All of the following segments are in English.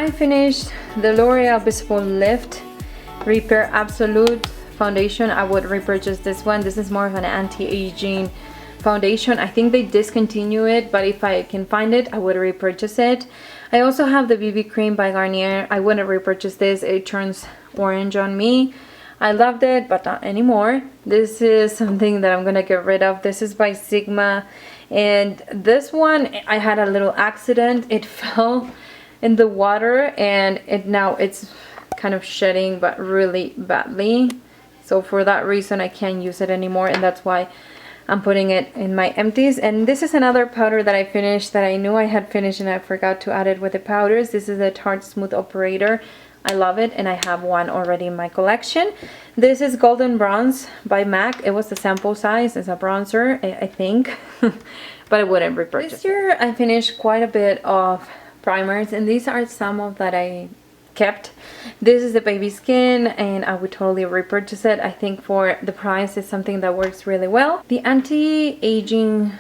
I finished the L'Oreal Visible Lift Repair Absolute foundation. I would repurchase this one. This is more of an anti-aging foundation. I think they discontinue it, but if I can find it, I would repurchase it. I also have the BB cream by Garnier. I wouldn't repurchase this. It turns orange on me. I loved it, but not anymore. This is something that I'm gonna get rid of. This is by Sigma, and this one, I had a little accident. It fell in the water, and now it's kind of shedding, but really badly. So for that reason, I can't use it anymore, and that's why I'm putting it in my empties. And this is another powder that I finished that I knew I had finished and I forgot to add it with the powders. This is the Tarte Smooth Operator. I love it, and I have one already in my collection. This is Golden Bronze by MAC. It was the sample size. It's a bronzer, I think, but I wouldn't repurchase. This year I finished quite a bit of primers, and these are some of that I kept. This is the Baby Skin, and I would totally repurchase it. I think for the price, it's something that works really well. The anti-aging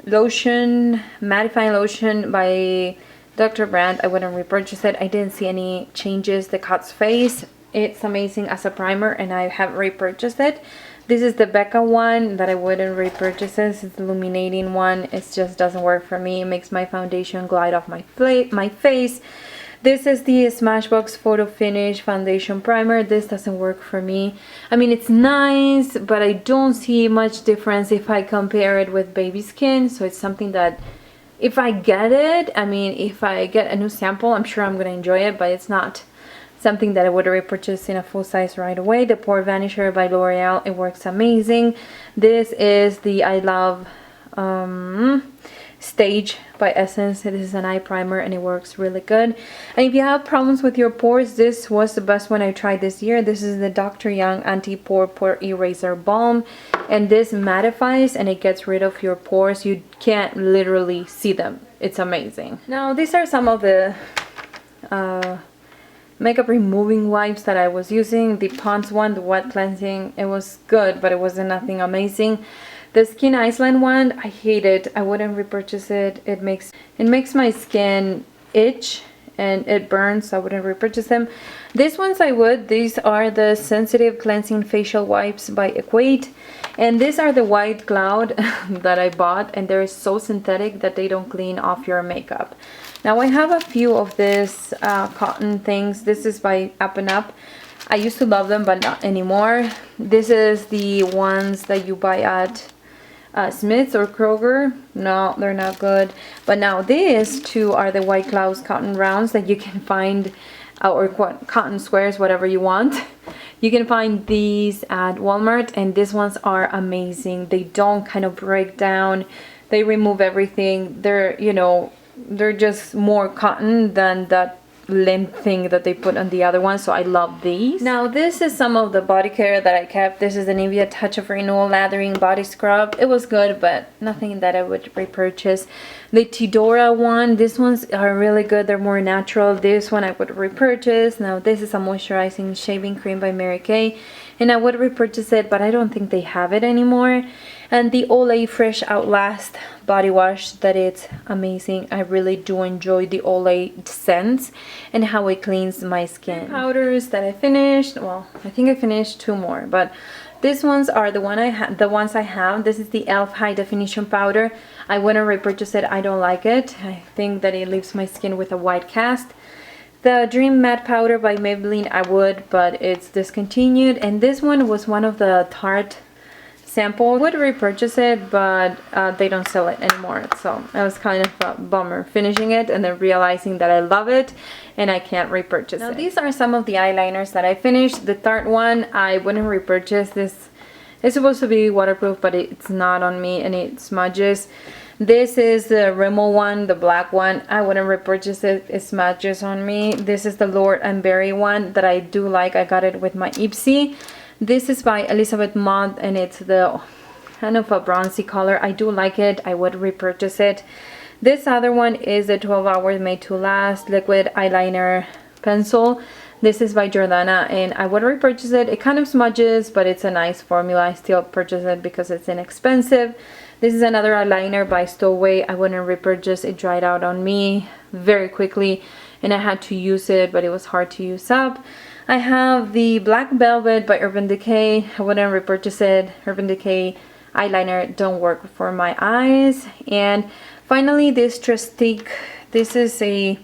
lotion, mattifying lotion by Dr. Brandt, I wouldn't repurchase it. I didn't see any changes. The Cot's Face, it's amazing as a primer, and I have repurchased it. This is the Becca one that I wouldn't repurchase. It's the illuminating one. It just doesn't work for me. It makes my foundation glide off my face. This is the Smashbox Photo Finish Foundation Primer. This doesn't work for me. I mean, it's nice, but I don't see much difference if I compare it with Baby Skin. So it's something that if I get it, I mean, if I get a new sample, I'm sure I'm going to enjoy it, but it's not something that I would repurchase in a full size right away. The Pore Vanisher by L'Oreal, it works amazing. This is the I Love Stage by Essence. This is an eye primer, and it works really good. And if you have problems with your pores, this was the best one I tried this year. This is the Dr. Young Anti-Pore Pore Eraser Balm, and this mattifies and it gets rid of your pores. You can't literally see them. It's amazing. Now these are some of the makeup removing wipes that I was using. The Pond's one, the wet cleansing, it was good, but it wasn't nothing amazing. The Skin Iceland one, I hate it. I wouldn't repurchase it. It makes my skin itch and it burns, so I wouldn't repurchase them. These ones I would. These are the Sensitive Cleansing Facial Wipes by Equate, and these are the White Cloud that I bought, and they're so synthetic that they don't clean off your makeup. Now I have a few of this cotton things. This is by Up and Up. I used to love them, but not anymore. This is the ones that you buy at Smith's or Kroger. No, they're not good. But now these two are the White Clouds cotton rounds that you can find, or cotton squares, whatever you want. You can find these at Walmart, and these ones are amazing. They don't kind of break down. They remove everything. They're, you know, they're just more cotton than that lint thing that they put on the other one, so I love these. Now this is some of the body care that I kept. This is the Nivea Touch of Renewal Lathering Body Scrub. It was good, but nothing that I would repurchase. The Tidora one, these ones are really good. They're more natural. This one I would repurchase. Now this is a moisturizing shaving cream by Mary Kay, and I would repurchase it, but I don't think they have it anymore. And the Olay Fresh Outlast body wash, that it's amazing. I really do enjoy the Olay scents and how it cleans my skin. Powders that I finished, well, I think I finished 2 more, but these ones are the ones I have. This is the e.l.f. High Definition Powder. I wouldn't repurchase it. I don't like it. I think that it leaves my skin with a white cast. The Dream Matte Powder by Maybelline, I would, but it's discontinued. And this one was one of the Tarte sample. I would repurchase it, but they don't sell it anymore, so it was kind of a bummer finishing it and then realizing that I love it and I can't repurchase it. Now these are some of the eyeliners that I finished. The Tarte one, I wouldn't repurchase. This is supposed to be waterproof, but it's not on me and it smudges. This is the Rimmel one, the black one. I wouldn't repurchase it. It smudges on me. This is the Lord and Berry one that I do like. I got it with my Ipsy. This is by Elizabeth Mott, and it's the kind of a bronzy color. I do like it. I would repurchase it. This other one is the 12 Hours Made to Last Liquid Eyeliner Pencil. This is by Jordana, and I would repurchase it. It kind of smudges, but it's a nice formula. I still purchase it because it's inexpensive. This is another eyeliner by Stowaway. I wouldn't repurchase. It dried out on me very quickly. and I had to use it, but it was hard to use up. I have the Black Velvet by Urban Decay. I wouldn't repurchase it. Urban Decay eyeliner don't work for my eyes. And finally, this Trustique. This is a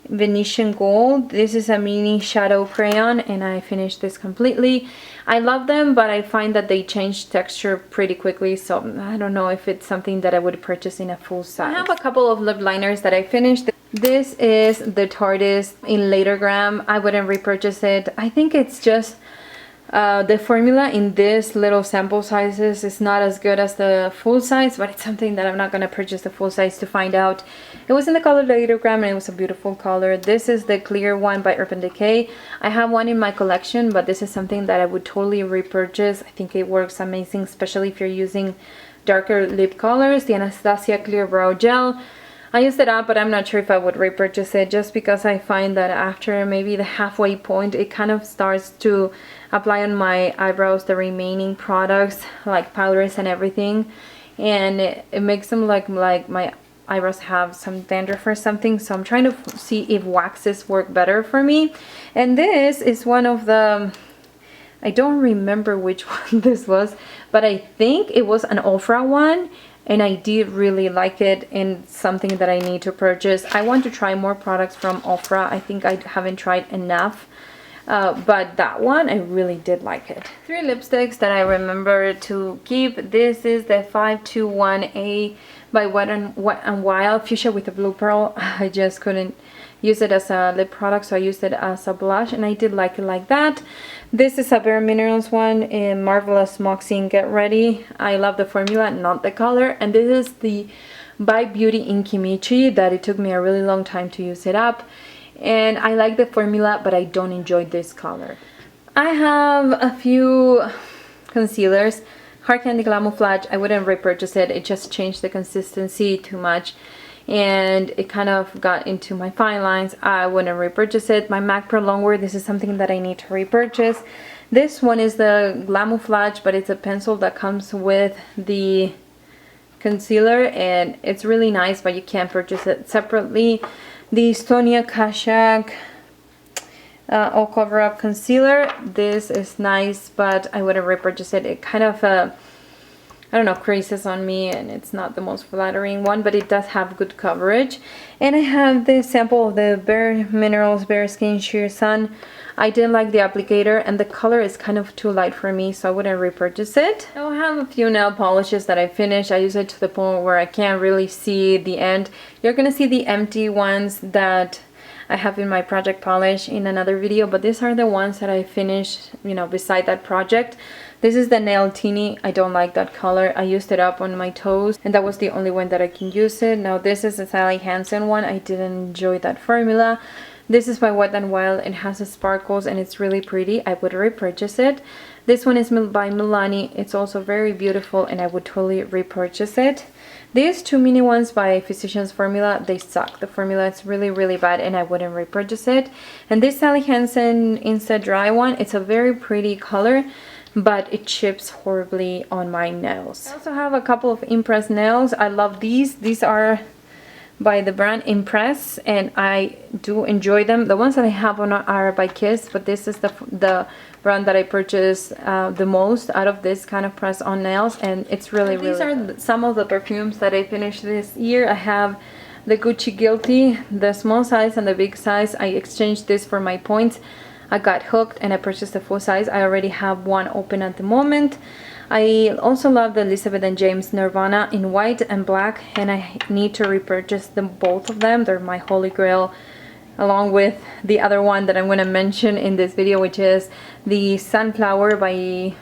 Venetian Gold. This is a mini shadow crayon, and I finished this completely. I love them, but I find that they change texture pretty quickly, so I don't know if it's something that I would purchase in a full size. I have a couple of lip liners that I finished. This is the Tortoise in Latergram. I wouldn't repurchase it. I think it's just the formula in this little sample sizes is not as good as the full size, but it's something that I'm not going to purchase the full size to find out. It was in the color Latergram, and it was a beautiful color. This is the clear one by Urban Decay. I have one in my collection, but this is something that I would totally repurchase. I think it works amazing, especially if you're using darker lip colors. The Anastasia Clear Brow Gel. I used it up, but I'm not sure if I would repurchase it, just because I find that after maybe the halfway point, it kind of starts to apply on my eyebrows the remaining products, like powders and everything, and it makes them like my eyebrows have some dandruff or something. So I'm trying to see if waxes work better for me. And this is one of the, I don't remember which one this was, but I think it was an Ofra one, and I did really like it, and something that I need to purchase. I want to try more products from Ofra. I think I haven't tried enough, but that one I really did like it. 3 lipsticks that I remember to keep. This is the 521A by Wet n Wild Fuchsia with a Blue Pearl. I just couldn't use it as a lip product, so I used it as a blush, and I did like it like that. This is a Bare Minerals one in Marvelous Moxie Get Ready. I love the formula, not the color. And this is the by Beauty in Kimchi that it took me a really long time to use it up. And I like the formula, but I don't enjoy this color. I have a few concealers. Hard Candy Glamouflage, I wouldn't repurchase it. It just changed the consistency too much, and it kind of got into my fine lines. I wouldn't repurchase it. My MAC Pro Longwear, this is something that I need to repurchase. This one is the Glamouflage, but it's a pencil that comes with the concealer, and it's really nice, but you can't purchase it separately. The Sonia Kashak All Cover Up Concealer, this is nice, but I wouldn't repurchase it. It kind of I don't know, creases on me, and it's not the most flattering one, but it does have good coverage. And I have this sample of the Bare Minerals Bare Skin Sheer Sun. I didn't like the applicator, and the color is kind of too light for me, so I wouldn't repurchase it. Now I have a few nail polishes that I finished. I use it to the point where I can't really see the end. You're gonna see the empty ones that I have in my project polish in another video, but these are the ones that I finished, you know, beside that project. This is the Nail Teeny. I don't like that color. I used it up on my toes, and that was the only one that I can use it. Now this is the Sally Hansen one. I didn't enjoy that formula. This is by Wet n Wild. It has the sparkles, and it's really pretty. I would repurchase it. This one is by Milani. It's also very beautiful, and I would totally repurchase it. These 2 mini ones by Physicians Formula, they suck. The formula is really, really bad, and I wouldn't repurchase it. And this Sally Hansen Insta Dry one, it's a very pretty color, but it chips horribly on my nails. I also have a couple of Impress nails. I love these. These are by the brand Impress, and I do enjoy them. The ones that I have on are by Kiss, but this is the brand that I purchase the most out of this kind of press-on nails, and it's really, really good. These are some of the perfumes that I finished this year. I have the Gucci Guilty, the small size and the big size. I exchanged this for my points. I got hooked and I purchased the full size. I already have one open at the moment. I also love the Elizabeth and James Nirvana in white and black, and I need to repurchase them, both of them. They're my holy grail, along with the other one that I'm going to mention in this video, which is the Sunflower by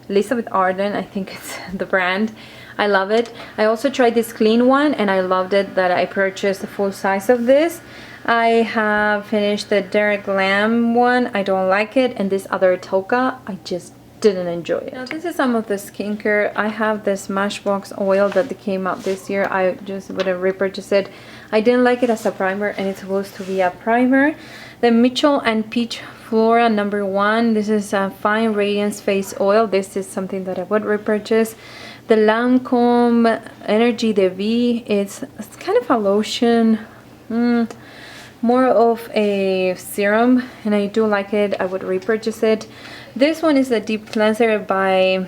Elizabeth Arden. I think it's the brand. I love it. I also tried this clean one, and I loved it that I purchased the full size of this. I have finished the Derek Lam one. I don't like it. And this other Toka, I just didn't enjoy it. Now this is some of the skincare. I have this Smashbox oil that came out this year. I just wouldn't repurchase it. I didn't like it as a primer, and it's supposed to be a primer. The Mitchell and Peach Flora #1. This is a Fine Radiance Face Oil. This is something that I would repurchase. The Lancome Energy de Vie. It's kind of a lotion. more of a serum, and I do like it. I would repurchase it. This one is a deep cleanser by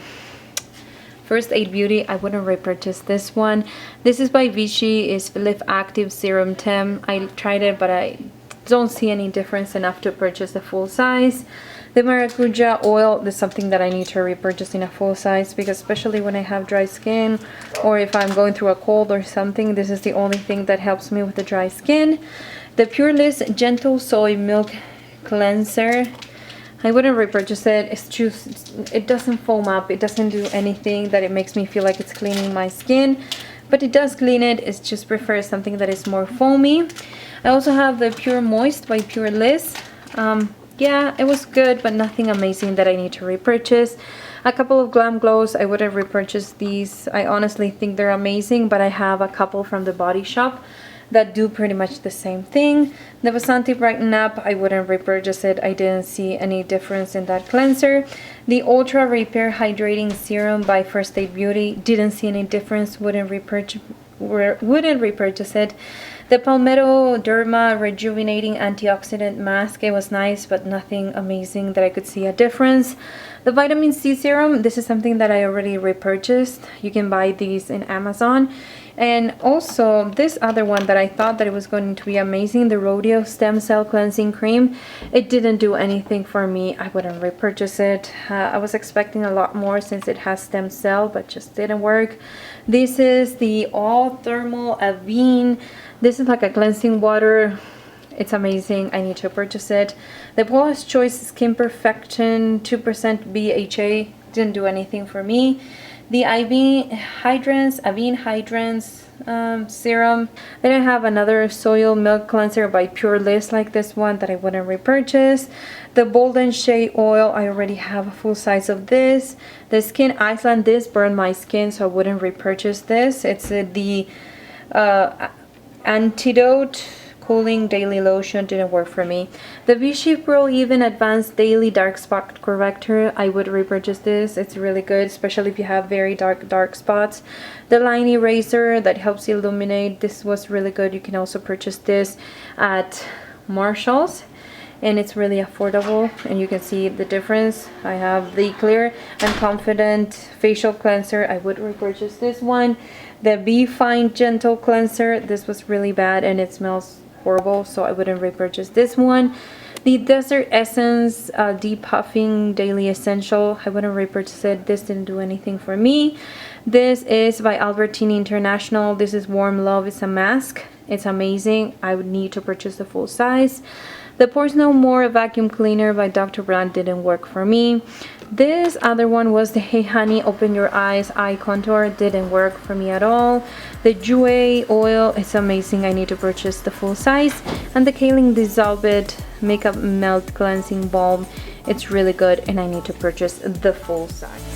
First Aid Beauty. I wouldn't repurchase this one. This is by Vichy. It's Lift Active Serum 10. I tried it, but I don't see any difference enough to purchase the full size. The maracuja oil is something that I need to repurchase in a full size, because especially when I have dry skin, or if I'm going through a cold or something, this is the only thing that helps me with the dry skin. The Pure Bliss Gentle Soy Milk Cleanser, I wouldn't repurchase it. It's just, it doesn't foam up. It doesn't do anything that it makes me feel like it's cleaning my skin, but it does clean it. It's just prefer something that is more foamy. I also have the Pure Moist by Pure Bliss. Yeah, it was good, but nothing amazing that I need to repurchase. A couple of Glam Glows, I wouldn't repurchase these. I honestly think they're amazing, but I have a couple from the Body Shop that do pretty much the same thing. The Vasanti Brighten Up, I wouldn't repurchase it. I didn't see any difference in that cleanser. The Ultra Repair Hydrating Serum by First Aid Beauty, didn't see any difference. Wouldn't repurchase it. The Palmetto Derma Rejuvenating Antioxidant Mask, it was nice, but nothing amazing that I could see a difference. The Vitamin C Serum, this is something that I already repurchased. You can buy these in Amazon. And also this other one that I thought that it was going to be amazing, the Rodeo Stem Cell Cleansing Cream. It didn't do anything for me. I wouldn't repurchase it. I was expecting a lot more since it has stem cell, but just didn't work. This is the All Thermal Avene. This is like a cleansing water. It's amazing. I need to purchase it. The Paula's Choice Skin Perfection 2% BHA didn't do anything for me. The Avene Hydrants Serum. Then I have another Soil Milk Cleanser by Pure Bliss, like this one, that I wouldn't repurchase. The Bold and Shea Oil, I already have a full size of this. The Skin Iceland, this burned my skin, so I wouldn't repurchase this. It's the Antidote Cooling Daily Lotion, didn't work for me. The Vichy Pro Even Advanced Daily Dark Spot Corrector, I would repurchase this. It's really good, especially if you have very dark spots. The Line Eraser that helps illuminate, this was really good. You can also purchase this at Marshall's, and it's really affordable, and you can see the difference. I have the Clear and Confident Facial Cleanser. I would repurchase this one. The Be Fine Gentle Cleanser, this was really bad and it smells horrible, so I wouldn't repurchase this one. The Desert Essence Depuffing Daily Essential, I wouldn't repurchase it. This didn't do anything for me. This is by Albertini International. This is Warm Love. It's a mask. It's amazing. I would need to purchase the full size. The Pores No More Vacuum Cleaner by Dr. Brandt didn't work for me. This other one was the Hey Honey Open Your Eyes Eye Contour. Didn't work for me at all. The Jouer Oil, it's amazing. I need to purchase the full size. And the Kaling Dissolve It Makeup Melt Cleansing Balm. It's really good and I need to purchase the full size.